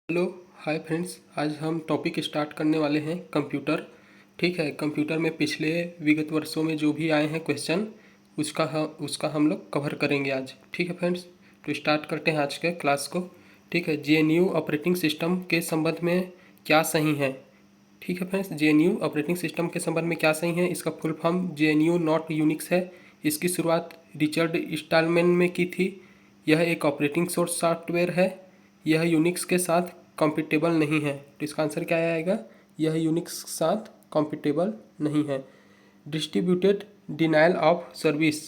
Hello hi friends, आज हम topic start करने वाले हैं कंप्यूटर। ठीक है, कंप्यूटर में पिछले विगत वर्षों में जो भी आए हैं क्वेश्चन उसका हम लोग कवर करेंगे आज। ठीक है फ्रेंड्स, तो स्टार्ट करते हैं आज के क्लास को। ठीक है, जेएनयू ऑपरेटिंग सिस्टम के संबंध में क्या सही है। ठीक है फ्रेंड्स, जेएनयू ऑपरेटिंग सिस्टम के संबंध में क्या सही है, इसका full form JNU not Unix है। इसकी शुरुआत रिचर्ड स्टालमैन में की थी। यह एक ऑपरेटिंग सोर्स सॉफ्टवेयर है। यह यूनिक्स के साथ कॉम्पिटेबल नहीं है। तो इसका आंसर क्या आएगा, यह यूनिक्स के साथ कॉम्पिटेबल नहीं है। Distributed denial of service,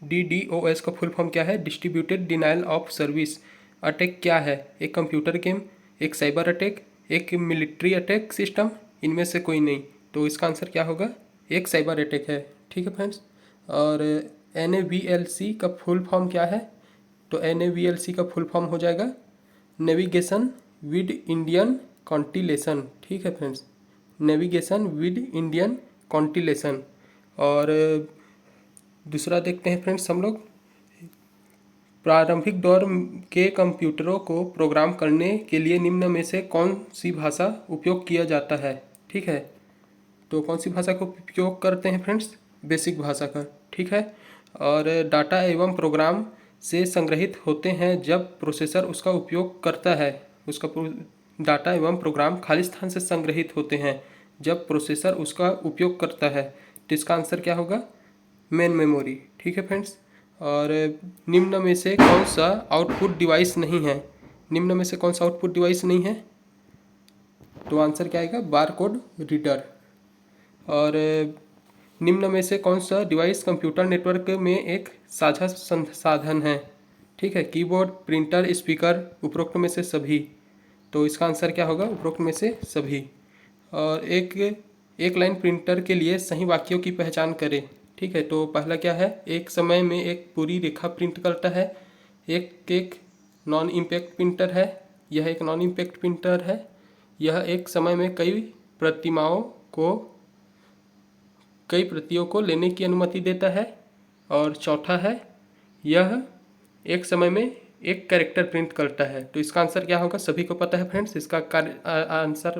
DDoS का फुल फॉर्म क्या है, distributed denial of service attack क्या है, एक कंप्यूटर गेम, एक साइबर अटैक, एक मिलिट्री अटैक सिस्टम, इनमें से कोई नहीं। तो इसका आंसर क्या होगा, एक साइबर अटैक है। ठीक है फ्रेंड्स, और NAVLC का फुल फॉर्म क्या है, तो NAVLC का फुल फॉर्म हो जाएगा नेविगेशन विद इंडियन कॉन्टिलेशन। ठीक है फ्रेंड्स, नेविगेशन विद इंडियन कॉन्टिलेशन। और दूसरा देखते हैं फ्रेंड्स हम लोग, प्रारंभिक दौर के कंप्यूटरों को प्रोग्राम करने के लिए निम्न में से कौन सी भाषा उपयोग किया जाता है। ठीक है, तो कौन सी भाषा का उपयोग करते हैं फ्रेंड्स, बेसिक भाषा का। ठीक है, और डाटा एवं प्रोग्राम से संग्रहित होते हैं जब प्रोसेसर उसका उपयोग करता है। डाटा एवं प्रोग्राम खाली स्थान से संग्रहित होते हैं जब प्रोसेसर उसका उपयोग करता है। तो इसका आंसर क्या होगा, मेन मेमोरी। ठीक है फ्रेंड्स, और निम्न में से कौन सा आउटपुट डिवाइस नहीं है, निम्न में से कौन सा आउटपुट डिवाइस नहीं है, तो आंसर क्या आएगा, बारकोड रीडर। और निम्न में से कौन सा डिवाइस कंप्यूटर नेटवर्क में एक साझा संसाधन है। ठीक है, कीबोर्ड, प्रिंटर, स्पीकर, उपरोक्त में से सभी। तो इसका आंसर क्या होगा, उपरोक्त में से सभी। और एक लाइन प्रिंटर के लिए सही वाक्यों की पहचान करें। ठीक है, तो पहला क्या है, एक समय में एक पूरी रेखा प्रिंट करता है। एक नॉन इम्पैक्ट प्रिंटर है, यह एक नॉन इम्पैक्ट प्रिंटर है। यह एक समय में कई प्रतियों को लेने की अनुमति देता है। और चौथा है, यह एक समय में एक कैरेक्टर प्रिंट करता है। तो इसका आंसर क्या होगा, सभी को पता है फ्रेंड्स, इसका आंसर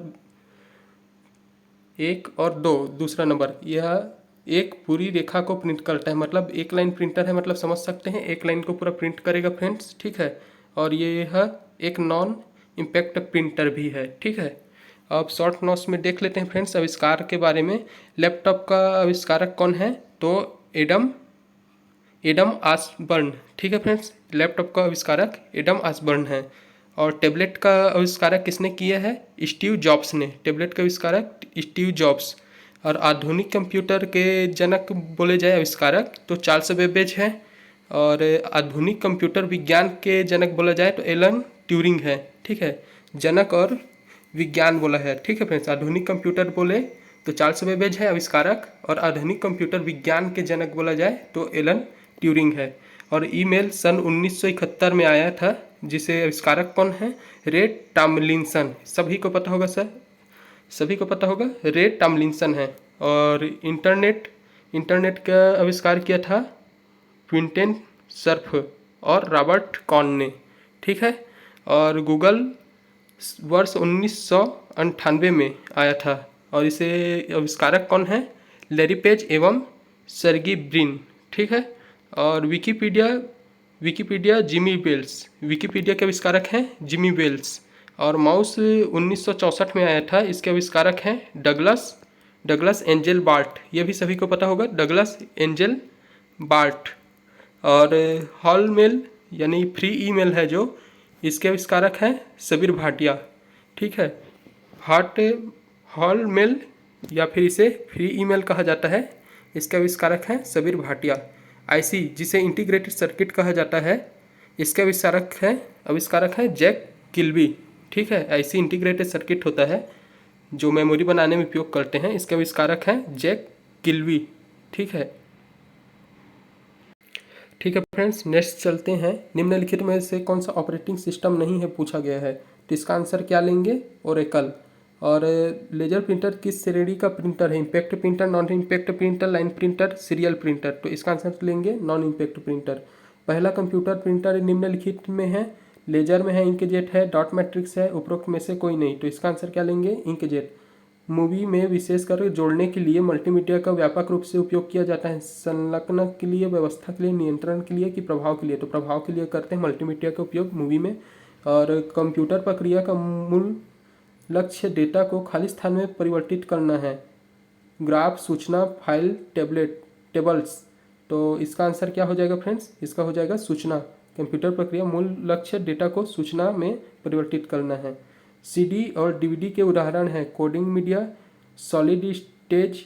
1 और 2, दूसरा नंबर, यह एक पूरी रेखा को प्रिंट करता है। मतलब एक लाइन प्रिंटर है, मतलब समझ सकते हैं एक लाइन को पूरा प्रिंट करेगा फ्रेंड्स। ठीक है, और यह एक नॉन इम्पैक्ट प्रिंटर भी है। ठीक है, अब शॉर्ट नोट्स में देख लेते हैं फ्रेंड्स आविष्कार के बारे में। लैपटॉप का आविष्कारक कौन है, तो एडम आसबर्न। ठीक है फ्रेंड्स, लैपटॉप का आविष्कारक एडम आसबर्न है। और टैबलेट का आविष्कारक किसने किया है, स्टीव जॉब्स ने। टैबलेट का आविष्कारक स्टीव जॉब्स। और आधुनिक कंप्यूटर के जनक बोले जाए आविष्कारक, तो चार्ल्स बेबेज है। और आधुनिक कंप्यूटर विज्ञान के जनक बोला जाए तो एलन ट्यूरिंग है। ठीक है, जनक और विज्ञान बोला है। ठीक है फ्रेंड्स, आधुनिक कंप्यूटर बोले तो चार्ल्स बेबेज है आविष्कारक, और आधुनिक कंप्यूटर विज्ञान के जनक बोला जाए तो एलन ट्यूरिंग है। और ईमेल सन 1971 में आया था, जिसे आविष्कारक कौन है, रे टॉमलिंसन। सभी को पता होगा सर, सभी को पता होगा, रे टॉमलिंसन है। और इंटरनेट का आविष्कार किया था क्विंटेन सर्फ और रॉबर्ट कॉन ने। ठीक है, और गूगल वर्ष 1998 में आया था, और इसे आविष्कारक कौन है, लैरी पेज एवं सर्गी ब्रिन। ठीक है, और विकिपीडिया जिमी वेल्स, विकिपीडिया के आविष्कारक हैं जिमी वेल्स। और माउस 1964 में आया था, इसके आविष्कारक हैं डगलस एंजल बार्ट। ये भी सभी को पता होगा, डगलस एंजल बार्ट। और हॉल मेल यानी फ्री ईमेल है जो, इसके आविष्कारक हैं सबीर भाटिया। ठीक है, हॉल मेल या फिर इसे फ्री ईमेल कहा जाता है, इसके आविष्कारक हैं सबीर भाटिया। आईसी जिसे इंटीग्रेटेड सर्किट कहा जाता है, इसके आविष्कारक हैं जैक किल्बी। ठीक है, आईसी इंटीग्रेटेड सर्किट होता है जो मेमोरी बनाने में उपयोग करते हैं, इसके आविष्कारक हैं जैक किल्बी। ठीक है, ठीक है फ्रेंड्स, नेक्स्ट चलते हैं। निम्नलिखित में से कौन सा ऑपरेटिंग सिस्टम नहीं है पूछा गया है, तो इसका आंसर क्या लेंगे, ओरेकल। और लेजर प्रिंटर किस श्रेणी का प्रिंटर है, impact printer, non impact printer, line printer, serial printer. तो इसका आंसर लेंगे नॉन इम्पैक्ट प्रिंटर। पहला कंप्यूटर प्रिंटर निम्नलिखित में है, लेजर में है इंकजेट है, डॉट मैट्रिक्स है, उपरोक्त में से कोई नहीं। तो इसका आंसर क्या लेंगे? इंकजेट। मूवी में विशेषकर जोड़ने के लिए मल्टीमीडिया का व्यापक रूप से उपयोग किया जाता है, संलग्न के लिए, व्यवस्था के लिए, नियंत्रण के लिए कि प्रभाव के लिए? तो प्रभाव के लिए करते हैं मल्टीमीडिया का उपयोग मूवी में। और कंप्यूटर प्रक्रिया का मूल लक्ष्य डेटा को खाली स्थान में परिवर्तित करना है, ग्राफ, सूचना, फाइल, टेबल्स। तो इसका आंसर क्या हो जाएगा फ्रेंड्स? इसका हो जाएगा सूचना। कंप्यूटर प्रक्रिया मूल लक्ष्य डेटा को सूचना में परिवर्तित करना है। सीडी और डीवीडी के उदाहरण हैं coding media, solid stage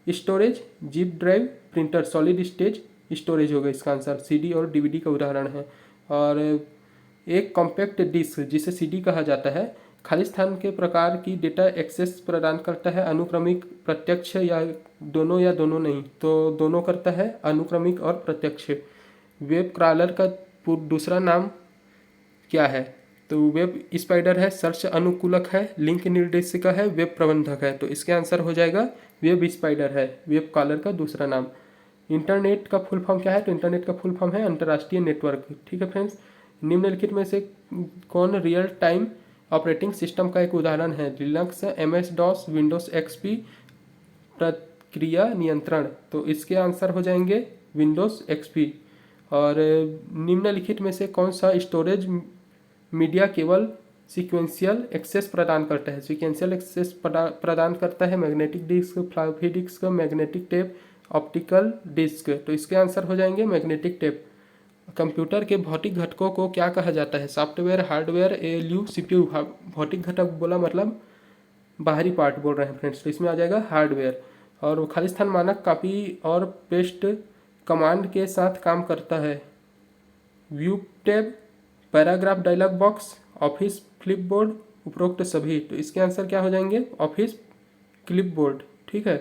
storage, zip drive, printer. Solid stage storage होगा इसका आंसर, सीडी और डीवीडी का उदाहरण है। और एक कॉम्पैक्ट डिस्क जिसे सीडी कहा जाता है खाली स्थान के प्रकार की डेटा एक्सेस प्रदान करता है, अनुक्रमिक, प्रत्यक्ष या दोनों नहीं, तो दोनों करता है, अनुक्रमिक और प्रत्यक्ष। वेब क्रॉलर का दूसरा नाम क्या है? तो वेब स्पाइडर है, सर्च अनुकूलक है, लिंक निर्देशिका है, वेब प्रबंधक है। तो इसके आंसर हो जाएगा वेब स्पाइडर है, वेब क्रॉलर का दूसरा नाम। इंटरनेट का फुल फॉर्म क्या है? तो इंटरनेट का फुल फॉर्म है अंतर्राष्ट्रीय नेटवर्क। ठीक है फ्रेंड्स, निम्नलिखित में से कौन रियल टाइम ऑपरेटिंग सिस्टम का एक उदाहरण है? Linux, MS DOS, Windows XP, प्रक्रिया नियंत्रण। तो इसके आंसर हो जाएंगे विंडोज XP। और निम्नलिखित में से कौन सा स्टोरेज मीडिया केवल सीक्वेंशियल एक्सेस प्रदान करता है? सीक्वेंशियल एक्सेस प्रदान करता है magnetic disk, floppy disk, magnetic tape, optical disk. तो इसके आंसर हो जाएंगे मैग्नेटिक टेप। कंप्यूटर के भौतिक घटकों को क्या कहा जाता है? Software, hardware, ALU, CPU। भौतिक घटक बोला मतलब बाहरी पार्ट बोल रहे हैं फ्रेंड्स, तो इसमें आ जाएगा हार्डवेयर। और खाली स्थान मानक कॉपी और पेस्ट कमांड के साथ काम करता है। View tab, paragraph dialog box, Office flipboard, उपरोक्त सभी। तो इसके आंसर क्या हो जाएंगे? Office clipboard. ठीक है।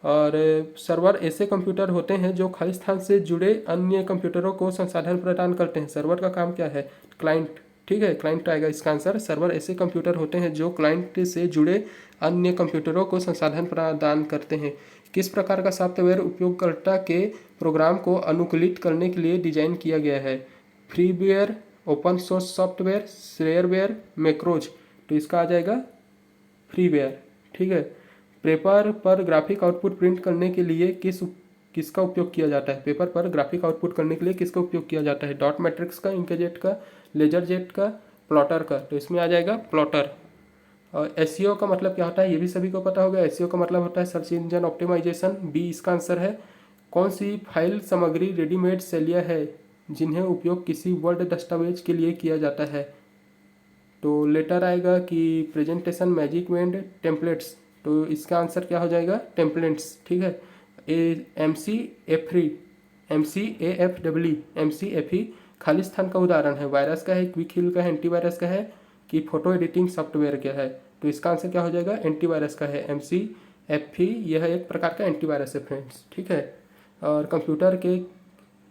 और सर्वर ऐसे कंप्यूटर होते हैं जो खाली स्थान से जुड़े अन्य कंप्यूटरों को संसाधन प्रदान करते हैं। सर्वर का काम क्या है? क्लाइंट। ठीक है, क्लाइंट आएगा इसका आंसर। सर्वर ऐसे कंप्यूटर होते हैं जो क्लाइंट से जुड़े अन्य कंप्यूटरों को संसाधन प्रदान करते हैं। किस प्रकार का सॉफ्टवेयर उपयोगकर्ता के प्रोग्राम को अनुकूलित करने के लिए डिजाइन किया गया है? Freeware, open source software, shareware, macros. तो इसका आ जाएगा फ्रीवेयर। ठीक है। पेपर पर ग्राफिक आउटपुट प्रिंट करने के लिए किसका उपयोग किया जाता है? पेपर पर ग्राफिक आउटपुट करने के लिए किसका उपयोग किया जाता है? डॉट मैट्रिक्स का, इंकजेट का, लेजर जेट का, प्लॉटर का। तो इसमें आ जाएगा प्लॉटर। और SEO का मतलब क्या होता है? ये भी सभी को पता होगा। SEO का मतलब होता है सर्च इंजन ऑप्टिमाइजेशन। बी इसका आंसर है। कौन सी फाइल सामग्री रेडीमेड शैलियाँ है जिन्हें उपयोग किसी वर्ड दस्तावेज के लिए किया जाता है? तो लेटर आएगा कि प्रेजेंटेशन, मैजिक बैंड, टेम्पलेट्स। तो इसका आंसर क्या हो जाएगा? टेम्पलेट्स। ठीक है। MCAFE खाली स्थान का उदाहरण है। वायरस का है, क्विक हिल का है, एंटीवायरस का है कि फोटो एडिटिंग सॉफ्टवेयर क्या है? तो इसका आंसर क्या हो जाएगा? एंटीवायरस का है। MCAFE यह एक प्रकार का एंटीवायरस है फ्रेंड्स। ठीक है। और कंप्यूटर के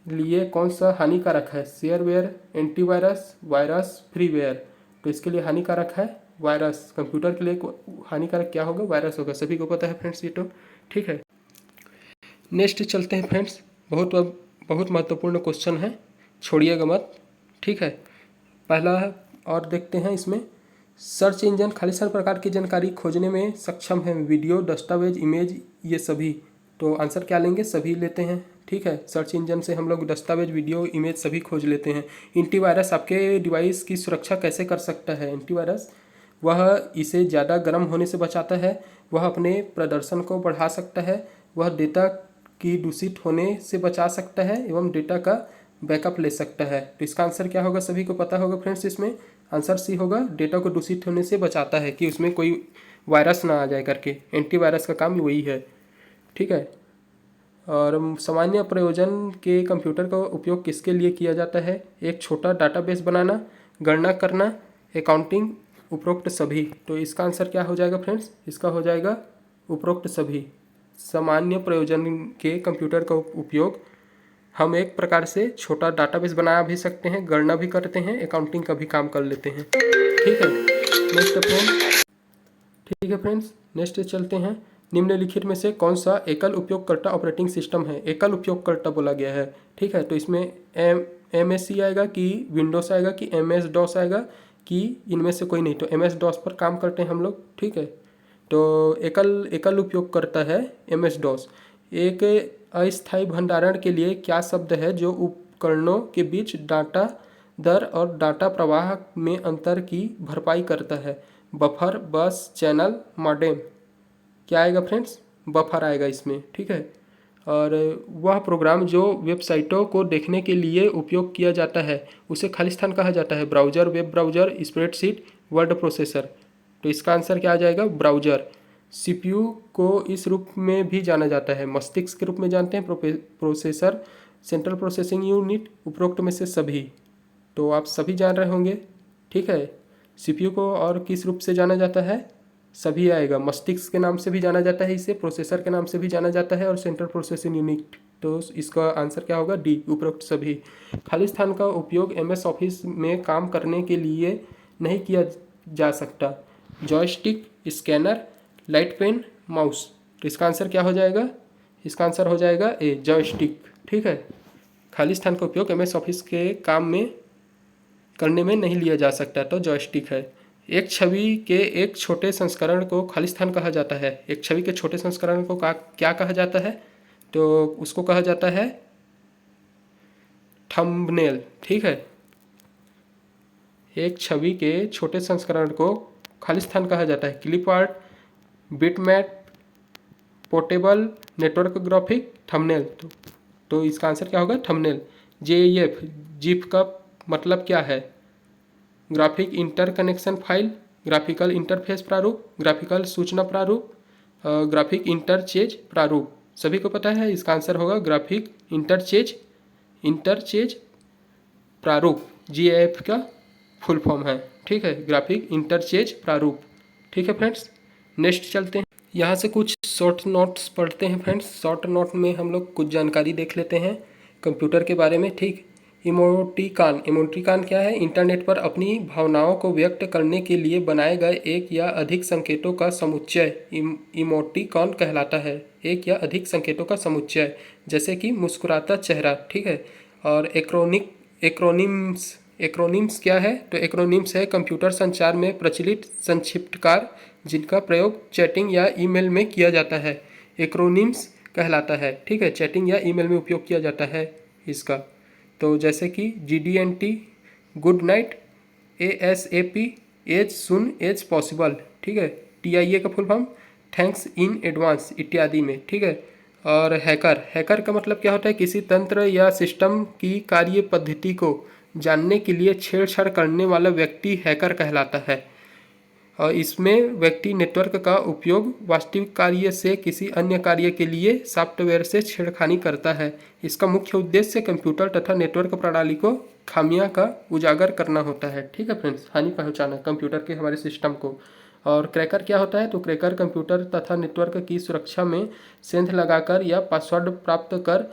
लिए कौन सा हानिकारक है? Shareware, antivirus, virus, freeware. तो इसके लिए हानिकारक है वायरस। कंप्यूटर के लिए हानिकारक क्या होगा? वायरस होगा। सभी को पता है फ्रेंड्स ये तो। ठीक है। नेक्स्ट चलते हैं फ्रेंड्स। बहुत महत्वपूर्ण क्वेश्चन है, छोड़िएगा मत। ठीक है। पहला और देखते हैं इसमें। सर्च इंजन खाली स्थान प्रकार की जानकारी खोजने में सक्षम है। वीडियो, दस्तावेज, इमेज, ये सभी। तो आंसर क्या लेंगे? सभी लेते हैं। ठीक है। सर्च इंजन से हम लोग दस्तावेज, वीडियो, इमेज सभी खोज लेते हैं। एंटीवायरस आपके डिवाइस की सुरक्षा कैसे कर सकता है? एंटीवायरस वह इसे ज़्यादा गर्म होने से बचाता है, वह अपने प्रदर्शन को बढ़ा सकता है, वह डेटा की दूषित होने से बचा सकता है एवं डेटा का बैकअप ले सकता है। तो इसका आंसर क्या होगा? सभी को पता होगा फ्रेंड्स। इसमें आंसर सी होगा, डेटा को दूषित होने से बचाता है कि उसमें कोई वायरस ना आ जाए करके। एंटीवायरस का काम वही है। ठीक है। और सामान्य प्रयोजन के कंप्यूटर का उपयोग किसके लिए किया जाता है? एक छोटा डाटाबेस बनाना, गणना करना, अकाउंटिंग, उपरोक्त सभी। तो इसका आंसर क्या हो जाएगा फ्रेंड्स? इसका हो जाएगा उपरोक्त सभी। सामान्य प्रयोजन के कंप्यूटर का उपयोग हम एक प्रकार से छोटा डाटाबेस बना भी सकते हैं, गणना भी करते हैं, अकाउंटिंग का भी काम कर लेते हैं। ठीक है। फ्रेंड्स, नेक्स्ट चलते हैं। निम्नलिखित में से कौन सा एकल उपयोगकर्ता ऑपरेटिंग सिस्टम है? एकल उपयोगकर्ता बोला गया है। ठीक है। तो इसमें MSC आएगा कि विंडोज़ आएगा कि MS DOS आएगा कि इनमें से कोई नहीं। तो MS DOS पर काम करते हैं हम लोग, ठीक है। तो एकल एकल उपयोग करता है MS DOS। एक अस्थायी भंडारण के लिए क्या शब्द है जो उपकरणों के बीच डाटा दर और डाटा प्रवाह में अंतर की भरपाई करता है? बफर, बस, चैनल, मॉडेम। क्या आएगा फ्रेंड्स? बफर आएगा इसमें, ठीक है। और वह प्रोग्राम जो वेबसाइटों को देखने के लिए उपयोग किया जाता है उसे खालिस्तान कहा जाता है? Browser, web browser, spreadsheet, word processor. तो इसका आंसर क्या आ जाएगा? ब्राउज़र। CPU को इस रूप में भी जाना जाता है, मस्तिष्क के रूप में जानते हैं, प्रोसेसर, सेंट्रल प्रोसेसिंग यूनिट, उपरोक्त में से सभी। तो आप सभी जान रहे होंगे, ठीक है। CPU को और किस रूप से जाना जाता है? सभी आएगा। मस्तिष्क के नाम से भी जाना जाता है इसे, प्रोसेसर के नाम से भी जाना जाता है, और सेंट्रल प्रोसेसिंग यूनिट। तो इसका आंसर क्या होगा? डी, उपरोक्त सभी। खालिस्तान का उपयोग MS ऑफिस में काम करने के लिए नहीं किया जा सकता? Joystick, scanner, light pen, mouse. तो इसका आंसर क्या हो जाएगा? इसका आंसर हो जाएगा ए, जॉयस्टिक, ठीक है। खालिस्तान का उपयोग MS ऑफिस के काम में करने में नहीं लिया जा सकता, तो जॉयस्टिक है। एक छवि के एक छोटे संस्करण को खालिस्तान कहा जाता है। एक छवि के छोटे संस्करण को क्या कहा जाता है? तो उसको कहा जाता है थंबनेल, ठीक है। एक छवि के छोटे संस्करण को खालिस्तान कहा जाता है। Clip art, bitmap, portable, network graphic, thumbnail. तो इसका आंसर क्या होगा? थंबनेल। JEF, जिफ का मतलब क्या है? Graphic interconnection file, graphical interface प्रारूप, ग्राफिकल सूचना प्रारूप, ग्राफिक इंटरचेज प्रारूप। सभी को पता है इसका आंसर होगा ग्राफिक इंटरचेज प्रारूप। GIF का फुल फॉर्म है, ठीक है, ग्राफिक इंटरचेज प्रारूप। ठीक है फ्रेंड्स, नेक्स्ट चलते हैं। यहाँ से कुछ शॉर्ट नोट्स पढ़ते हैं फ्रेंड्स। शॉर्ट नोट में हम लोग कुछ जानकारी देख लेते हैं कंप्यूटर के बारे में, ठीक। इमोटिकॉन क्या है? इंटरनेट पर अपनी भावनाओं को व्यक्त करने के लिए बनाए गए एक या अधिक संकेतों का समुच्चय इमोटिकॉन कहलाता है। एक या अधिक संकेतों का समुच्चय, जैसे कि मुस्कुराता चेहरा, ठीक है। और एक्रोनिम्स क्या है? तो एक्रोनिम्स है कंप्यूटर संचार में प्रचलित संक्षिप्तकार जिनका प्रयोग चैटिंग या ईमेल में किया जाता है। एक्रोनिम्स कहलाता है, ठीक है। चैटिंग या ईमेल में उपयोग किया जाता है इसका। तो जैसे कि GDNT, good night, ASAP, as soon as possible, ठीक है। TIA का full form thanks in advance इत्यादि में, ठीक है। और हैकर का मतलब क्या होता है? किसी तंत्र या सिस्टम की कार्य पद्धति को जानने के लिए छेड़छाड़ करने वाला व्यक्ति हैकर कहलाता है। और इसमें व्यक्ति नेटवर्क का उपयोग वास्तविक कार्य से किसी अन्य कार्य के लिए सॉफ्टवेयर से छेड़खानी करता है। इसका मुख्य उद्देश्य कंप्यूटर तथा नेटवर्क प्रणाली को खामियां का उजागर करना होता है, ठीक है फ्रेंड्स, हानि पहुंचाना कंप्यूटर के हमारे सिस्टम को। और क्रैकर क्या होता है? तो क्रैकर कंप्यूटर तथा नेटवर्क की सुरक्षा में सेंध लगाकर या पासवर्ड प्राप्त कर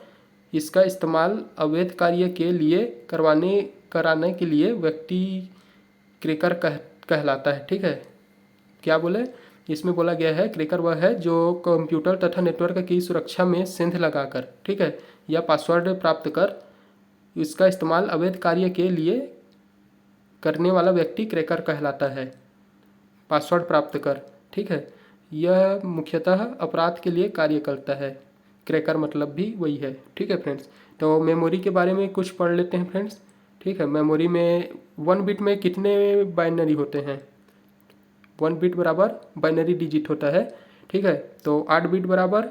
इसका इस्तेमाल अवैध कार्य के लिए कराने के लिए व्यक्ति क्रैकर कहलाता है, ठीक है। क्या बोले? इसमें बोला गया है क्रैकर वह है जो कंप्यूटर तथा नेटवर्क की सुरक्षा में सेंध लगाकर, ठीक है, या पासवर्ड प्राप्त कर इसका इस्तेमाल अवैध कार्य के लिए करने वाला व्यक्ति क्रैकर कहलाता है। पासवर्ड प्राप्त कर, ठीक है, यह मुख्यतः अपराध के लिए कार्य करता है। क्रैकर मतलब भी वही है, ठीक है फ्रेंड्स। तो मेमोरी के बारे में कुछ पढ़ लेते हैं फ्रेंड्स, ठीक है। मेमोरी में 1 बिट में कितने बाइनरी होते हैं? 1 बिट बराबर बाइनरी डिजिट होता है, ठीक है। तो 8 बिट बराबर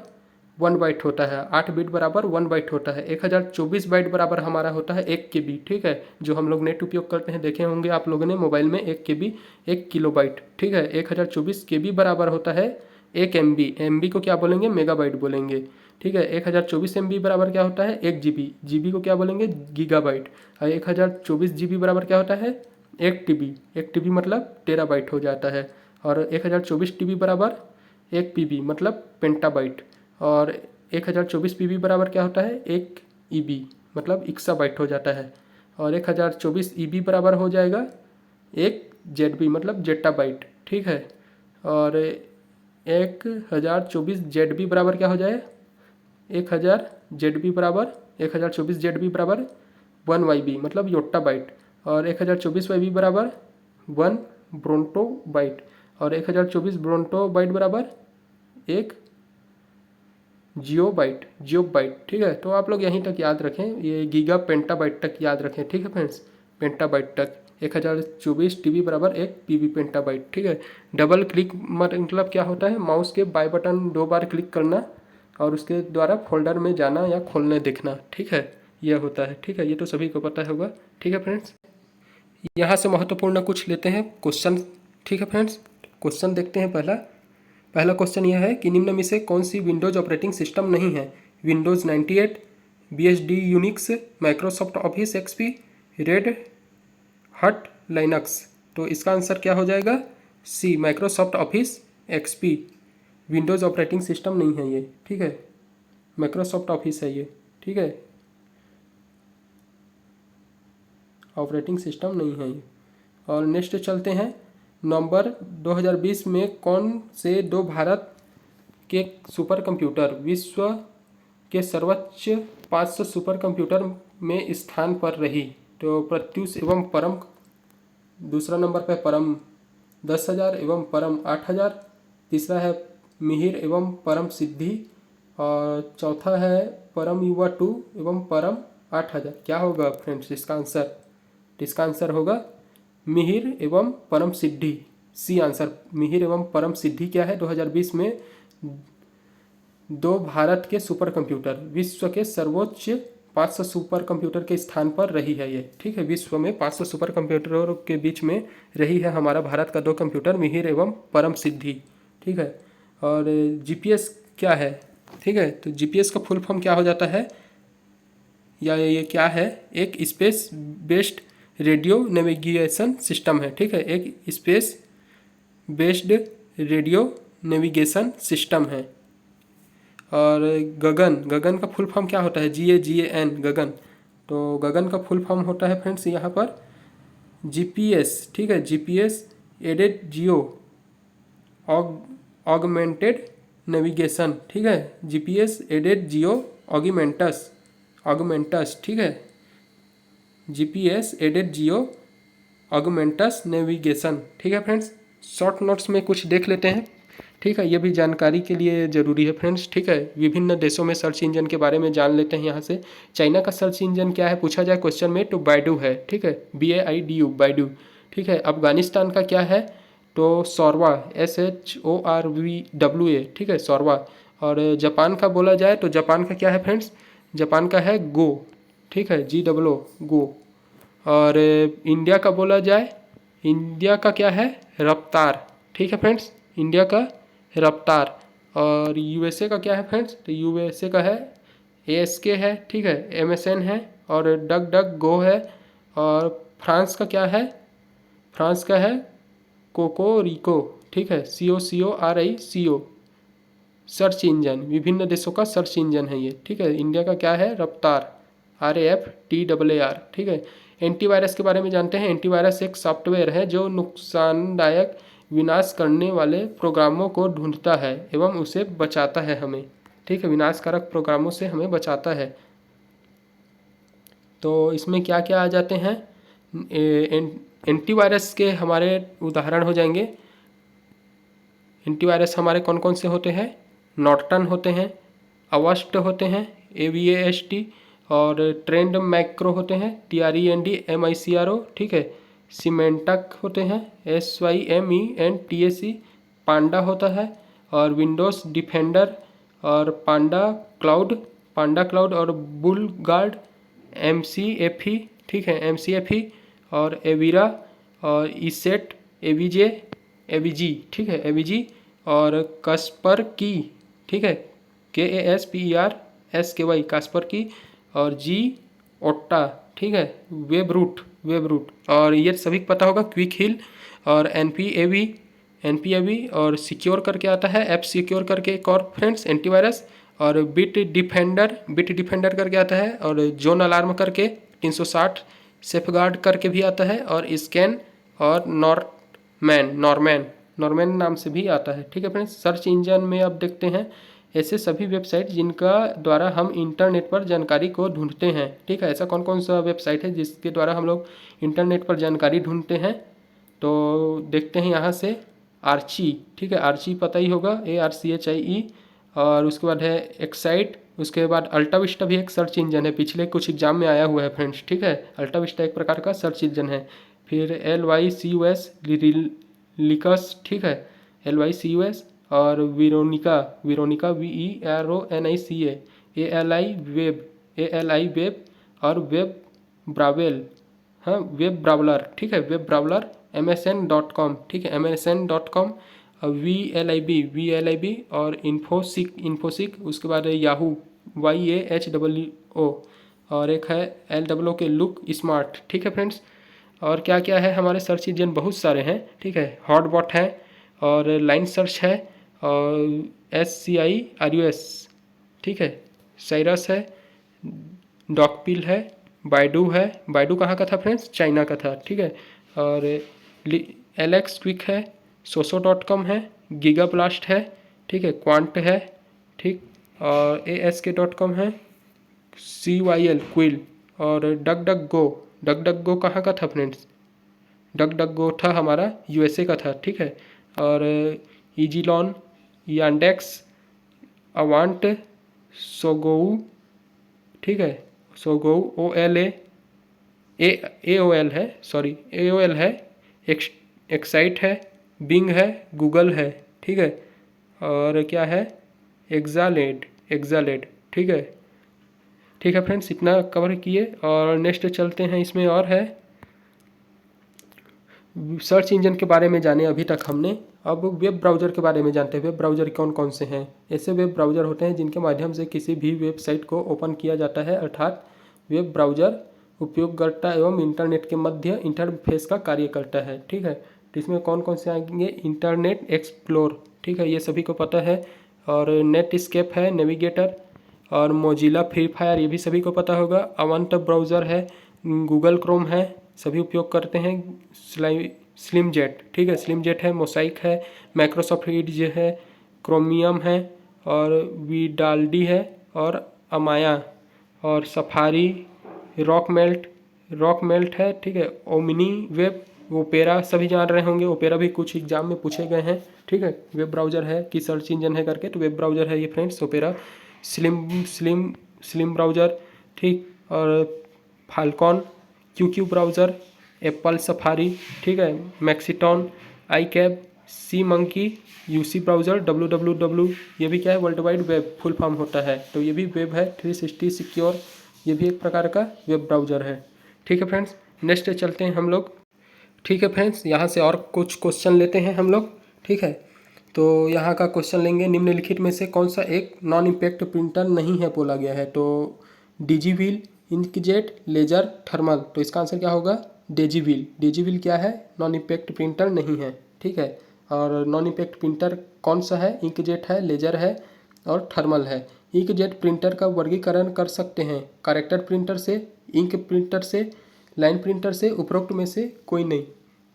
1 बाइट होता है, 8 बिट बराबर 1 बाइट होता है। 1024 बाइट बराबर हमारा होता है 1 KB, ठीक है। जो हम लोग नेट उपयोग करते हैं, देखे होंगे आप लोगों ने मोबाइल में 1 KB 1 किलोबाइट, ठीक है। 1024 KB बराबर होता है 1 MB। MB को क्या बोलेंगे? मेगाबाइट बोलेंगे, ठीक है। 1024 MB बराबर क्या होता है? 1 GB। GB को क्या बोलेंगे? गीगाबाइट। और 1024 GB बराबर क्या होता है? 1 TB। 1 TB मतलब टेराबाइट हो जाता है। और 1024 TB बराबर 1 PB मतलब पेंटाबाइट। और 1024 PB बराबर क्या होता है? 1 EB मतलब इक्साबाइट हो जाता है। और 1024 EB बराबर हो जाएगा 1 ZB मतलब जेटाबाइट, ठीक है। और 1024 ZB बराबर क्या हो जाए? 1000 ZB बराबर 1024 ZB बराबर 1 YB मतलब योट्टाबाइट, और 1024 YB बराबर 1 ब्रोंटोबाइट, और 1024 ब्रोंटोबाइट बराबर 1 जियोबाइट। ठीक है, तो आप लोग यहीं तक याद रखें, ये गीगा पेंटाबाइट तक याद रखें। ठीक है फ्रेंड्स, पेंटाबाइट तक 1024 TB बराबर 1 PB पेंटाबाइट। ठीक है, डबल क्लिक मतलब क्या होता है, माउस के बाएं बटन 2 बार क्लिक करना और उसके द्वारा फोल्डर में जाना या खोलने देखना। ठीक है, यह होता है। ठीक है, ये तो सभी को पता होगा। ठीक है फ्रेंड्स, यहाँ से महत्वपूर्ण कुछ लेते हैं क्वेश्चन। ठीक है फ्रेंड्स, क्वेश्चन देखते हैं। पहला क्वेश्चन यह है कि निम्न में से कौन सी विंडोज ऑपरेटिंग सिस्टम नहीं है? Windows 98, BSD Unix, Microsoft Office XP, Red Hat Linux. तो इसका आंसर क्या हो जाएगा? C, Microsoft Office XP Windows operating system नहीं है ये। ठीक है, माइक्रोसॉफ्ट ऑफिस है ये। ठीक है, ऑपरेटिंग सिस्टम नहीं है ये। और नेक्स्ट चलते हैं, नवंबर 2020 में कौन से दो भारत के सुपर कंप्यूटर विश्व के सर्वोच्च 500 सुपर कंप्यूटर में स्थान पर रही? तो प्रत्यूष एवं परम दूसरा नंबर पर परम 10,000 एवं परम 8,000, तीसरा है मिहिर एवं परम सिद्धि, और चौथा है परम युवा 2 एवं परम 8,000। क्या होगा फ्रेंड्स इसका आंसर? इसका आंसर होगा मिहिर एवं परम सिद्धि। सी आंसर, मिहिर एवं परम सिद्धि क्या है? 2020 में दो भारत के सुपर कंप्यूटर विश्व के सर्वोच्च 500 सुपर कंप्यूटर के स्थान पर रही है ये। ठीक है, विश्व में 500 सुपर कंप्यूटरों के बीच में रही है हमारा भारत का दो कंप्यूटर, मिहिर एवं परम सिद्धि। ठीक है, और GPS क्या है? ठीक है, तो GPS का फुल फॉर्म क्या हो जाता है, या ये क्या है? एक space based radio navigation system है। ठीक है, एक space based radio navigation system है। और गगन का फुल फॉर्म क्या होता है? GAGAN, गगन। तो गगन का फुल फॉर्म होता है फ्रेंड्स यहाँ पर GPS। ठीक है, GPS added geo augmented navigation. ठीक है, GPS एडेड जियो ऑगमेंटस। ठीक है, GPS एडेड जियो ऑगमेंटस नेविगेशन। ठीक है फ्रेंड्स, शॉर्ट नोट्स में कुछ देख लेते हैं। ठीक है, ये भी जानकारी के लिए ज़रूरी है फ्रेंड्स। ठीक है, विभिन्न देशों में सर्च इंजन के बारे में जान लेते हैं यहाँ से। चाइना का सर्च इंजन क्या है पूछा जाए क्वेश्चन में, तो बाइडू है। ठीक है, BAIDU, बाइडू। ठीक है, अफगानिस्तान का क्या है? तो सौरवा, SHORWA। ठीक है, सौरवा। और जापान का बोला जाए तो जापान का क्या है फ्रेंड्स? जापान का है गो। ठीक है, GOO, गो। और इंडिया का बोला जाए, इंडिया का क्या है? रफ्तार। ठीक है फ्रेंड्स, इंडिया का रफ्तार। और USA का क्या है फ्रेंड्स? तो USA का है ASK है। ठीक है, MSN है, और डक गो है। और फ्रांस का क्या है? फ्रांस का है कोकोरिको। ठीक है, COCORICO सर्च इंजन, विभिन्न देशों का सर्च इंजन है ये। ठीक है, इंडिया का क्या है? रफ्तार, RAFTAAR। ठीक है, एंटीवायरस के बारे में जानते हैं। एंटीवायरस एक सॉफ्टवेयर है जो नुकसानदायक विनाश करने वाले प्रोग्रामों को ढूंढता है एवं उसे बचाता है हमें। ठीक है, विनाशकारक प्रोग्रामों से हमें बचाता है। तो इसमें क्या क्या आ जाते हैं? एंटीवायरस के हमारे उदाहरण हो जाएंगे। एंटीवायरस हमारे कौन कौन से होते हैं? नॉर्टन होते हैं, अवास्ट होते हैं, AVAST, और ट्रेंड मैक्रो होते हैं, TREND MICRO। ठीक है, सीमेंटक होते हैं, SYMENTAC, पांडा होता है, और विंडोज़ डिफेंडर, और पांडा क्लाउड और बुल गार्ड, MCAFE। ठीक है, MCAFE, और एवीरा, और ईसेट, AVG। ठीक है, AVG, और कास्पर की। ठीक है, KASPERSKY, कास्पर की, और ओट्टा। ठीक है, वेब रूट। और ये सभी को पता होगा क्विक हिल, और NPAV, और सिक्योर करके आता है, ऐप सिक्योर करके एक और फ्रेंड्स एंटीवायरस, और बिट डिफेंडर करके आता है, और जोन अलार्म करके 360 सेफगार्ड करके भी आता है, और स्कैन, और नॉर्मैन नाम से भी आता है। ठीक है फ्रेंड्स, सर्च इंजन में अब देखते हैं ऐसे सभी वेबसाइट जिनका द्वारा हम इंटरनेट पर जानकारी को ढूंढते हैं। ठीक है, ऐसा कौन कौन सा वेबसाइट है जिसके द्वारा हम लोग इंटरनेट पर जानकारी ढूंढते हैं? तो देखते हैं यहाँ से आर्ची। ठीक है, आर्ची पता ही होगा, ARCHIE। और उसके बाद है एक्साइट, उसके बाद अल्टाविस्टा भी एक सर्च इंजन है, पिछले कुछ एग्जाम में आया हुआ है फ्रेंड्स। ठीक है, अल्टाविस्टा एक प्रकार का सर्च इंजन है। फिर LYCUS लिकस, ठीक है, LYCUS। और विरोनिका, VERONICA, ALI वेब और वेब ब्रावेल, हाँ वेब ब्राउलर। ठीक है, वेब ब्राउलर, MSN.com। ठीक है, MSN.com। VLIB और इन्फोसिक, उसके बाद याहू, YAHWO। और एक है LWO के लुक स्मार्ट। ठीक है फ्रेंड्स, और क्या क्या है हमारे सर्च इंजन, बहुत सारे हैं। ठीक है, हॉटबॉट है और लाइन सर्च है और SCIRUS। ठीक है, साइरस है, डॉकपिल है, बाइडू है। बाइडू कहाँ का था फ्रेंड्स? चाइना का था। ठीक है, और LX क्विक है, soso.com है, गीगा ब्लास्ट है। ठीक है, क्वांट है। ठीक, और ASK.com है, CYL क्विल। और डक गो कहाँ का था फ्रेंड्स? डक गो था हमारा USA का था। ठीक है, और ईजीलॉन, यांडेक्स, अवांट, सोगोऊ। ठीक है, सोगोऊ, AOL है, सॉरी AOL है, एक्साइट है, बिंग है, गूगल है। ठीक है, और क्या है? एग्जालेड। ठीक है, ठीक है फ्रेंड्स, इतना कवर किए और नेक्स्ट चलते हैं। इसमें और है सर्च इंजन के बारे में जाने अभी तक हमने। अब वेब ब्राउज़र के बारे में जानते हैं। वेब ब्राउज़र कौन कौन से हैं? ऐसे वेब ब्राउज़र होते हैं जिनके माध्यम से किसी भी वेबसाइट को ओपन किया जाता है, अर्थात वेब ब्राउज़र उपयोगकर्ता एवं इंटरनेट के मध्य इंटरफेस का कार्य करता है। ठीक है, तो इसमें कौन कौन से आएंगे? इंटरनेट एक्सप्लोर, ठीक है, ये सभी को पता है। और नेटस्केप है, नेविगेटर, और मोजिला फ्री फायर, ये भी सभी को पता होगा। अवंत ब्राउज़र है, गूगल क्रोम है, सभी उपयोग करते हैं। स्लिम जेट, ठीक है, स्लिम जेट है, मोसाइक है, माइक्रोसॉफ्ट एज है, क्रोमियम है, और विडाल्डी है, और अमाया, और सफारी, रॉक मेल्ट है। ठीक है, ओमिनी वेब, ओपेरा सभी जान रहे होंगे, ओपेरा भी कुछ एग्जाम में पूछे गए हैं। ठीक है, वेब ब्राउज़र है कि सर्च इंजन है करके, तो वेब ब्राउज़र है ये फ्रेंड्स, ओपेरा। स्लिम ब्राउज़र, ठीक, और Falkon, Q browser, Apple Safari, ठीक है, Maxthon, iCab, SeaMonkey, UC browser, www, ये भी क्या है? World wide web full form होता है, तो ये भी वेब है। 360 सिक्योर, ये भी एक प्रकार का वेब ब्राउज़र है। ठीक है फ्रेंड्स, नेक्स्ट चलते हैं हम लोग। ठीक है फ्रेंड्स, यहाँ से और कुछ क्वेश्चन लेते हैं हम लोग। ठीक है, तो यहाँ का क्वेश्चन लेंगे, निम्नलिखित में से कौन सा एक नॉन इम्पैक्ट प्रिंटर नहीं है बोला गया है? तो डिजीव्हील, इंकजेट, लेजर, थर्मल। तो इसका आंसर क्या होगा? डिजीव्हील। डिजीव्हील क्या है? नॉन इम्पैक्ट प्रिंटर नहीं है। ठीक है, और नॉन इम्पैक्ट प्रिंटर कौन सा है? इंकजेट है, लेजर है, और थर्मल है। इंकजेट प्रिंटर का वर्गीकरण कर सकते हैं कैरेक्टर प्रिंटर से, इंक प्रिंटर से, लाइन प्रिंटर से, उपरोक्त में से कोई नहीं।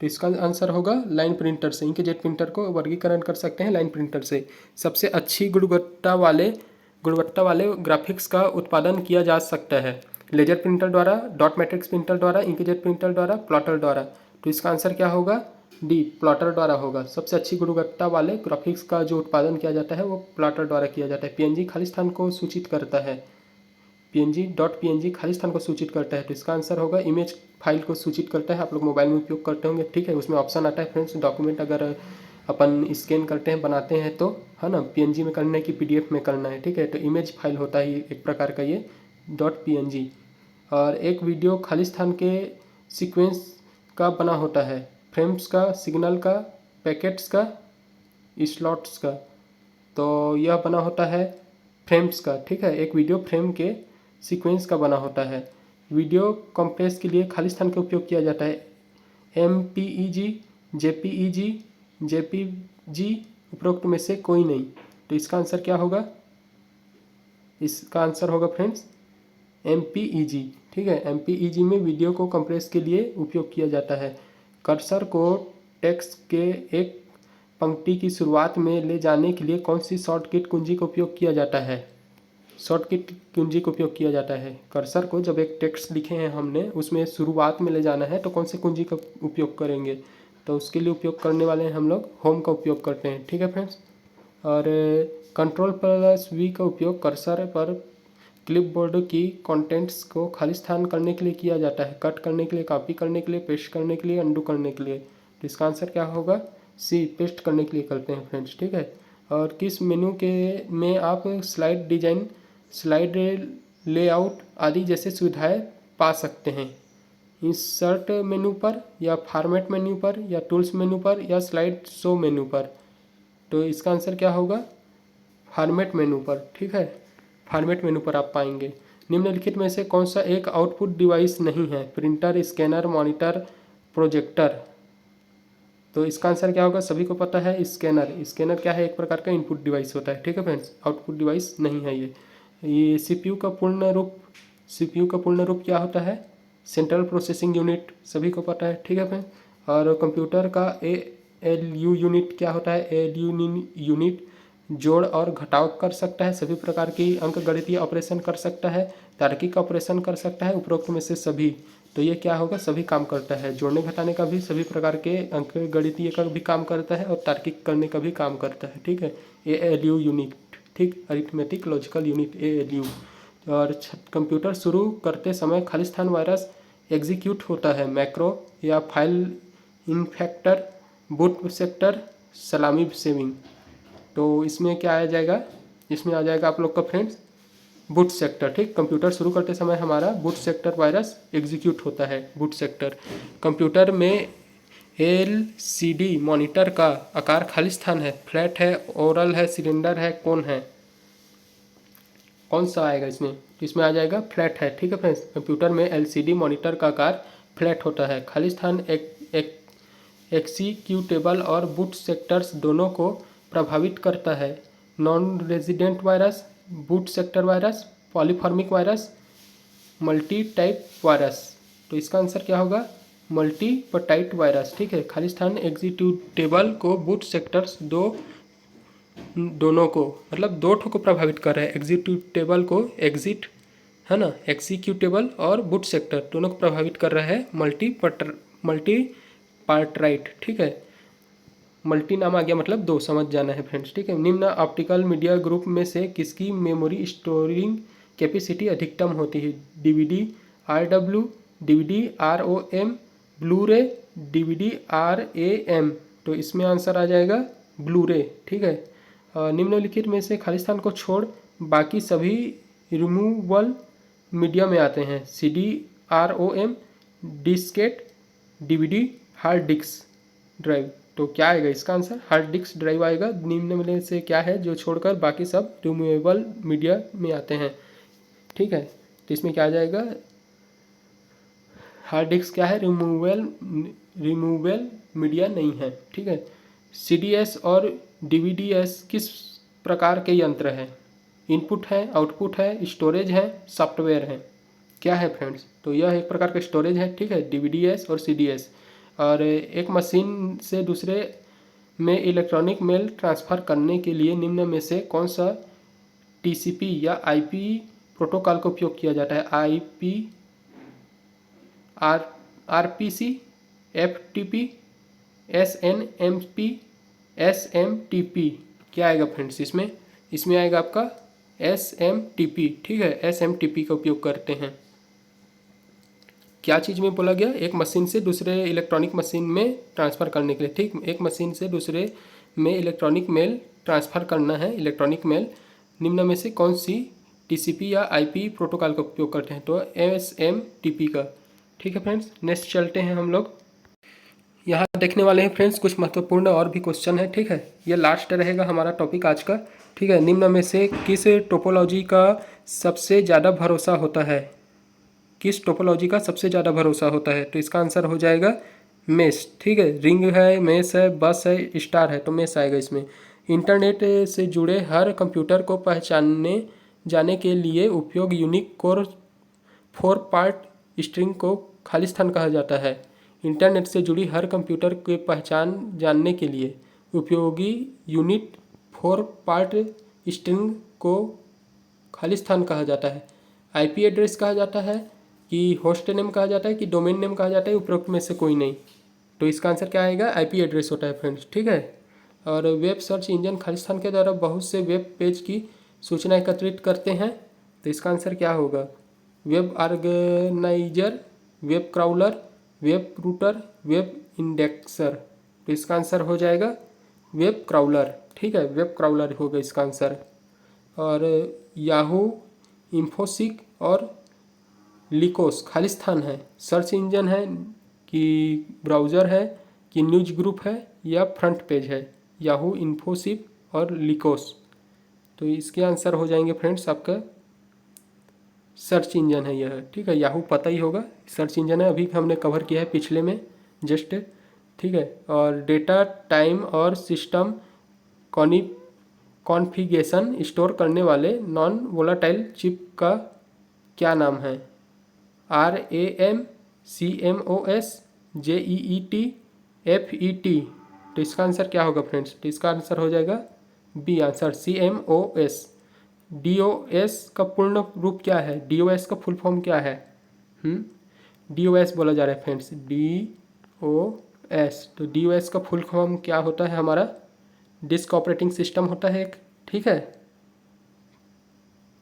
तो इसका आंसर होगा लाइन प्रिंटर से। इंकजेट प्रिंटर को वर्गीकरण कर सकते हैं लाइन प्रिंटर से। सबसे अच्छी गुणवत्ता वाले ग्राफिक्स का उत्पादन किया जा सकता है लेजर प्रिंटर द्वारा, डॉट मैट्रिक्स प्रिंटर द्वारा, इंकजेट प्रिंटर द्वारा, प्लॉटर द्वारा। तो इसका आंसर क्या होगा? डी, प्लॉटर द्वारा होगा। सबसे अच्छी गुणवत्ता वाले ग्राफिक्स का जो उत्पादन किया जाता है वो प्लॉटर द्वारा किया जाता है। PNG खालिस्तान को सूचित करता है, PNG खालिस्तान को सूचित करता है। तो इसका आंसर होगा इमेज फाइल को सूचित करता है। आप लोग मोबाइल में उपयोग करते होंगे। ठीक है, उसमें ऑप्शन आता है फ्रेंड्स, डॉक्यूमेंट अगर अपन स्कैन करते हैं, बनाते हैं तो, है ना, PNG में करना है कि PDF में करना है। ठीक है, तो इमेज फाइल होता है एक प्रकार का ये .png। और एक वीडियो खालिस्तान के सीक्वेंस का बना होता है, फ्रेम्स का, सिग्नल का, पैकेट्स का, स्लॉट्स का। तो यह बना होता है फ्रेम्स का। ठीक है, एक वीडियो फ्रेम के सीक्वेंस का बना होता है। वीडियो कंप्रेस के लिए खालिस्तान का उपयोग किया जाता है, MPEG, JPG, उपरोक्त में से कोई नहीं। तो इसका आंसर क्या होगा? इसका आंसर होगा फ्रेंड्स MPEG। ठीक है, MPEG में वीडियो को कंप्रेस के लिए उपयोग किया जाता है। कर्सर को टेक्स्ट के एक पंक्ति की शुरुआत में ले जाने के लिए कौन सी शॉर्टकट कुंजी का उपयोग किया जाता है? शॉर्टकट कुंजी का उपयोग किया जाता है। कर्सर को जब एक टेक्स्ट लिखे हैं हमने, उसमें शुरुआत में ले जाना है तो कौन से कुंजी का उपयोग करेंगे? तो उसके लिए उपयोग करने वाले हैं हम लोग होम का उपयोग करते हैं। ठीक है फ्रेंड्स। और Ctrl+V का उपयोग कर्सर पर क्लिपबोर्ड की कंटेंट्स को खाली स्थान करने के लिए किया जाता है। कट करने के लिए, कॉपी करने के लिए, पेस्ट करने के लिए, अंडू करने के लिए। तो इसका आंसर क्या होगा? सी, पेस्ट करने के लिए करते हैं फ्रेंड्स। ठीक है। और किस मेनू के में आप स्लाइड डिजाइन, स्लाइड लेआउट आदि जैसे सुविधाएं पा सकते हैं? इंसर्ट मेनू पर, या फॉर्मेट मेन्यू पर, या टूल्स मेनू पर, या स्लाइड शो मेनू पर? तो इसका आंसर क्या होगा? फॉर्मेट मेनू पर। ठीक है, फॉर्मेट मेनू पर आप पाएंगे। निम्नलिखित में से कौन सा एक आउटपुट डिवाइस नहीं है? Printer, scanner, monitor, projector? तो इसका आंसर क्या होगा? सभी को पता है, स्कैनर। स्कैनर क्या है? एक प्रकार का इनपुट डिवाइस होता है। ठीक है फ्रेंड्स, आउटपुट डिवाइस नहीं है ये सीपीयू का पूर्ण रूप क्या होता है? सेंट्रल प्रोसेसिंग यूनिट, सभी को पता है। ठीक है फ्रेंड्स। और कंप्यूटर का ALU यूनिट क्या होता है? ALU यूनिट जोड़ और घटाव कर सकता है, सभी प्रकार की अंकगणितीय ऑपरेशन कर सकता है, तार्किक ऑपरेशन कर सकता है, उपरोक्त में से सभी। तो ये क्या होगा? सभी काम करता है। जोड़ने घटाने का भी, सभी प्रकार के अंकगणितीय का भी काम करता है, और तार्किक करने का भी काम करता है। ठीक है, ALU यूनिट। ठीक, अरिथमेटिक लॉजिकल यूनिट, ALU। और कंप्यूटर शुरू करते समय खाली स्थान वायरस एग्जीक्यूट होता है? मैक्रो, या फाइल इन्फेक्टर, बूट सेक्टर, सलामी सेविंग? तो इसमें क्या आ जाएगा? इसमें आ जाएगा आप लोग का फ्रेंड्स बूट सेक्टर। ठीक, कंप्यूटर शुरू करते समय हमारा बूट सेक्टर वायरस एग्जीक्यूट होता है, बूट सेक्टर। कंप्यूटर में LCD मॉनिटर का आकार खाली स्थान है? फ्लैट है, ओवल है, सिलेंडर है, कोन है? कौन सा आएगा इसमें? इसमें आ जाएगा फ्लैट है। ठीक है फ्रेंड्स, कंप्यूटर में LCD मॉनिटर का आकार फ्लैट होता है। खाली स्थान एक्जीक्यूटेबल और बूट सेक्टर्स दोनों को प्रभावित करता है। Non resident virus, boot sector virus, polymorphic virus, multi type virus? तो इसका आंसर क्या होगा? Multipartite virus. ठीक है, खाली स्थान एग्जीक्यूटेबल को बूट सेक्टर्स दोनों को, मतलब दो ठो को प्रभावित कर रहा है। एग्जीक्यूटेबल को एग्जिट, है ना, एग्जीक्यूटेबल और बूट सेक्टर दोनों को प्रभावित कर रहा है मल्टीपार्टराइट। ठीक है, मल्टी नाम आ गया मतलब दो, समझ जाना है फ्रेंड्स। ठीक है। निम्न ऑप्टिकल मीडिया ग्रुप में से किसकी मेमोरी स्टोरिंग कैपेसिटी अधिकतम होती है? DVD RW, DVD ROM, Blu-ray, DVD RAM? तो इसमें आंसर आ जाएगा ब्लूरे। ठीक है। निम्नलिखित में से खाली स्थान को छोड़ बाकी सभी रिमूवल मीडिया में आते हैं? CD ROM, Diskit, DVD, hard disk drive? तो क्या आएगा इसका आंसर? हार्ड डिस्क ड्राइव आएगा। निम्न में से क्या है जो छोड़कर बाकी सब रिमूवेबल मीडिया में आते हैं? ठीक है, तो इसमें क्या आ जाएगा? हार्ड डिस्क क्या है? रिमूवेबल मीडिया नहीं है। ठीक है। CDS और DVDS किस प्रकार के यंत्र हैं? इनपुट है, आउटपुट है, स्टोरेज है, सॉफ्टवेयर है? क्या है फ्रेंड्स? तो यह एक प्रकार का स्टोरेज है। ठीक है, DVDS और CDS। और एक मशीन से दूसरे में इलेक्ट्रॉनिक मेल ट्रांसफ़र करने के लिए निम्न में से कौन सा TCP या IP प्रोटोकॉल का उपयोग किया जाता है? IP, RPC, FTP, SNMP, SMTP? क्या आएगा फ्रेंड्स इसमें? इसमें आएगा आपका SMTP। ठीक है, SMTP का उपयोग करते हैं। क्या चीज़ में बोला गया? एक मशीन से दूसरे इलेक्ट्रॉनिक मशीन में ट्रांसफ़र करने के लिए। ठीक, एक मशीन से दूसरे में इलेक्ट्रॉनिक मेल ट्रांसफ़र करना है, इलेक्ट्रॉनिक मेल। निम्न में से कौन सी TCP या IP प्रोटोकॉल का उपयोग करते हैं? तो SMTP का। ठीक है फ्रेंड्स, नेक्स्ट चलते हैं हम लोग। यहाँ देखने वाले हैं फ्रेंड्स कुछ महत्वपूर्ण और भी क्वेश्चन है। ठीक है, ये लास्ट रहेगा हमारा टॉपिक आज का। ठीक है, निम्न में से किस टोपोलॉजी का सबसे ज़्यादा भरोसा होता है? किस टोपोलॉजी का सबसे ज़्यादा भरोसा होता है? तो इसका आंसर हो जाएगा मेश। ठीक है, रिंग है, मेश है, बस है, स्टार है, तो मेश आएगा इसमें। इंटरनेट से जुड़े हर कंप्यूटर को पहचानने जाने के लिए उपयोग यूनिक कोर 4 पार्ट स्ट्रिंग को खालिस्तान कहा जाता है। इंटरनेट से जुड़ी हर कंप्यूटर के पहचान जानने के लिए उपयोगी यूनिट फॉर पार्ट स्ट्रिंग को खालिस्तान कहा जाता है? आईपी एड्रेस कहा जाता है कि होस्ट नेम कहा जाता है कि डोमेन नेम कहा जाता है? उपरोक्त में से कोई नहीं। तो इसका आंसर क्या आएगा? आईपी एड्रेस होता है फ्रेंड्स, ठीक है। और वेब सर्च इंजन खालिस्तान के द्वारा बहुत से वेब पेज की सूचना एकत्रित करते हैं। तो इसका आंसर क्या होगा? Web organiser, web crawler, web router, web indexer. तो इसका आंसर हो जाएगा वेब क्राउलर, ठीक है, वेब क्राउलर होगा इसका आंसर। और याहू, इन्फोसिक और लिकोस खालिस्तान है, सर्च इंजन है कि ब्राउज़र है कि न्यूज ग्रुप है या फ्रंट पेज है? याहू, इन्फोसिक और लिकोस। तो इसके आंसर हो जाएंगे फ्रेंड्स आपका सर्च इंजन है यह, ठीक है। याहू पता ही होगा, सर्च इंजन है, अभी हमने कवर किया है पिछले में जस्ट, ठीक है। और डेटा टाइम और सिस्टम कॉन्फ़िगरेशन स्टोर करने वाले नॉन वोलाटाइल चिप का क्या नाम है? RAM, CMOS, JEET, FET। तो इसका आंसर क्या होगा फ्रेंड्स? तो इसका आंसर हो जाएगा बी आंसर, CMOS। DOS का पूर्ण रूप क्या है? DOS का फुल फॉर्म क्या है? DOS बोला जा रहा है फ्रेंड्स, DOS। तो DOS का फुल फॉर्म क्या होता है? हमारा डिस्क ऑपरेटिंग सिस्टम होता है एक, ठीक है।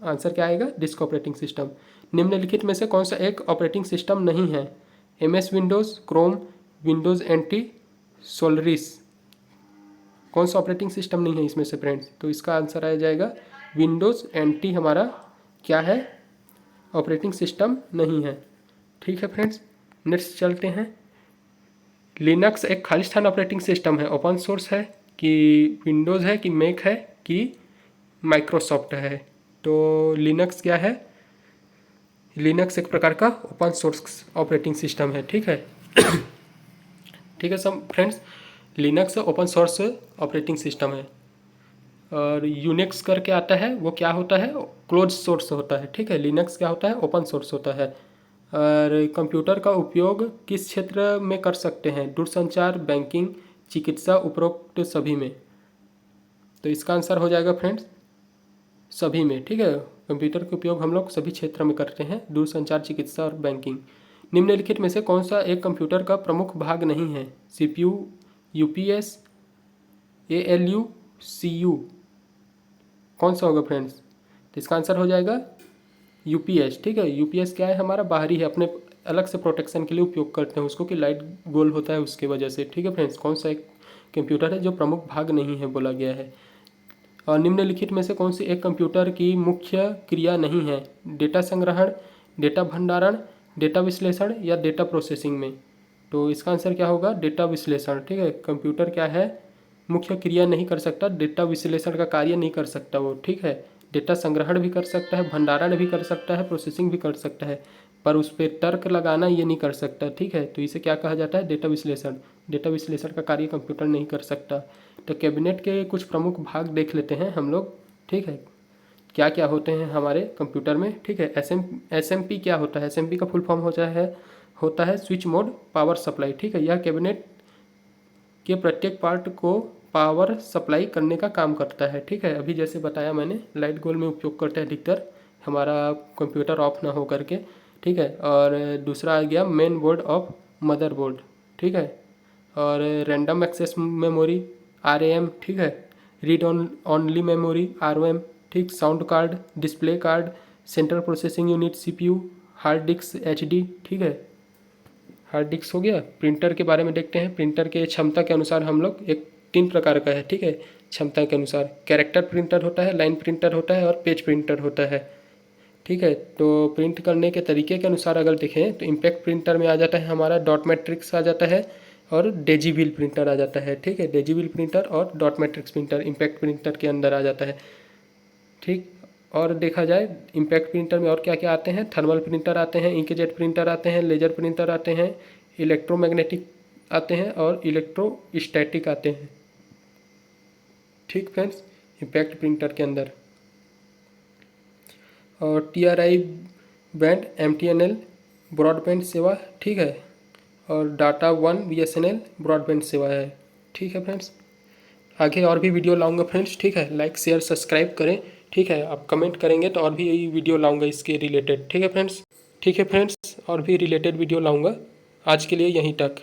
आंसर क्या आएगा? Disk operating system. निम्नलिखित में से कौन सा एक ऑपरेटिंग सिस्टम नहीं है? MS Windows, Chrome, Windows NT, सोलरिस। कौन सा ऑपरेटिंग सिस्टम नहीं है इसमें से फ्रेंड्स? तो इसका आंसर आ जाएगा विंडोज़ NT हमारा क्या है? ऑपरेटिंग सिस्टम नहीं है, ठीक है फ्रेंड्स। नेक्स्ट चलते हैं। लिनक्स एक खालिस्तान ऑपरेटिंग सिस्टम है, ओपन सोर्स है कि विंडोज़ है कि मैक है कि माइक्रोसॉफ्ट है? तो लिनक्स क्या है? लिनक्स एक प्रकार का ओपन सोर्स ऑपरेटिंग सिस्टम है, ठीक है। ठीक है सब friends, Linux open source operating system है। और यूनिक्स करके आता है, वो क्या होता है? क्लोज सोर्स होता है, ठीक है। लिनक्स क्या होता है? ओपन सोर्स होता है। और कंप्यूटर का उपयोग किस क्षेत्र में कर सकते हैं? दूरसंचार, बैंकिंग, चिकित्सा, उपरोक्त सभी में? तो इसका आंसर हो जाएगा फ्रेंड्स सभी में, ठीक है। कंप्यूटर का उपयोग हम लोग सभी क्षेत्र में करते हैं, दूरसंचार, चिकित्सा और बैंकिंग। निम्नलिखित में से कौन सा एक कंप्यूटर का प्रमुख भाग नहीं है? CPU, UPS, ALU, CU। कौन सा होगा फ्रेंड्स? तो इसका आंसर हो जाएगा UPS, ठीक है। UPS क्या है? हमारा बाहरी है, अपने अलग से प्रोटेक्शन के लिए उपयोग करते हैं उसको, कि लाइट गोल होता है उसके वजह से, ठीक है फ्रेंड्स। कौन सा एक कंप्यूटर है जो प्रमुख भाग नहीं है बोला गया है? और निम्नलिखित में से कौन सी एक कंप्यूटर की मुख्य क्रिया नहीं है? डेटा संग्रहण, डेटा भंडारण, डेटा विश्लेषण या डेटा प्रोसेसिंग में? तो इसका आंसर क्या होगा? डेटा विश्लेषण, ठीक है। कंप्यूटर क्या है? मुख्य क्रिया नहीं कर सकता, डेटा विश्लेषण का कार्य नहीं कर सकता वो, ठीक है। डेटा संग्रहण भी कर सकता है, भंडारण भी कर सकता है, प्रोसेसिंग भी कर सकता है, पर उस पर तर्क लगाना ये नहीं कर सकता, ठीक है। तो इसे क्या कहा जाता है? डेटा विश्लेषण। डेटा विश्लेषण का कार्य कंप्यूटर नहीं कर सकता। तो कैबिनेट के कुछ प्रमुख भाग देख लेते हैं हम लोग, ठीक है, क्या क्या होते हैं हमारे कंप्यूटर में, ठीक है। SMP क्या होता है? SMP का फुल फॉर्म होता है स्विच मोड पावर सप्लाई, ठीक है। यह कैबिनेट के प्रत्येक पार्ट को पावर सप्लाई करने का काम करता है, ठीक है। अभी जैसे बताया मैंने, लाइट गोल में उपयोग करते हैं अधिकतर, हमारा कंप्यूटर ऑफ ना हो करके, ठीक है। और दूसरा आ गया मेन बोर्ड ऑफ मदरबोर्ड, ठीक है। और रैंडम एक्सेस मेमोरी RAM, ठीक है। रीड ऑनली मेमोरी ROM, ठीक। Sound card, display card, central processing unit CPU, hard disk HD, ठीक है। हार्ड डिस्क हो गया। प्रिंटर के बारे में देखते हैं। प्रिंटर के क्षमता के अनुसार हम लोग एक 3 प्रकार का है, ठीक है। क्षमता के अनुसार कैरेक्टर प्रिंटर होता है, लाइन प्रिंटर होता है और पेज प्रिंटर होता है, ठीक है। तो प्रिंट करने के तरीके के अनुसार अगर देखें तो इम्पैक्ट प्रिंटर में आ जाता है हमारा डॉट मैट्रिक्स आ जाता है और डेजीविल प्रिंटर आ जाता है, ठीक है। डेजीविल प्रिंटर और dot matrix printer impact printer के अंदर आ जाता है, ठीक। और देखा जाए इम्पैक्ट प्रिंटर में और क्या क्या आते हैं? थर्मल प्रिंटर आते हैं, इंकजेट प्रिंटर आते हैं, लेजर प्रिंटर आते हैं, इलेक्ट्रोमैग्नेटिक आते हैं और इलेक्ट्रोस्टैटिक आते हैं, ठीक फ्रेंड्स, इम्पैक्ट प्रिंटर के अंदर। और TRI बैंड MTNL ब्रॉडबैंड सेवा, ठीक है। और डाटा 1 BSNL ब्रॉडबैंड सेवा है, ठीक है फ्रेंड्स। आगे और भी वीडियो लाऊंगा फ्रेंड्स, ठीक है। लाइक शेयर सब्सक्राइब करें, ठीक है। आप कमेंट करेंगे तो और भी यही वीडियो लाऊंगा इसके रिलेटेड, ठीक है फ्रेंड्स। ठीक है फ्रेंड्स, और भी रिलेटेड वीडियो लाऊंगा। आज के लिए यहीं तक।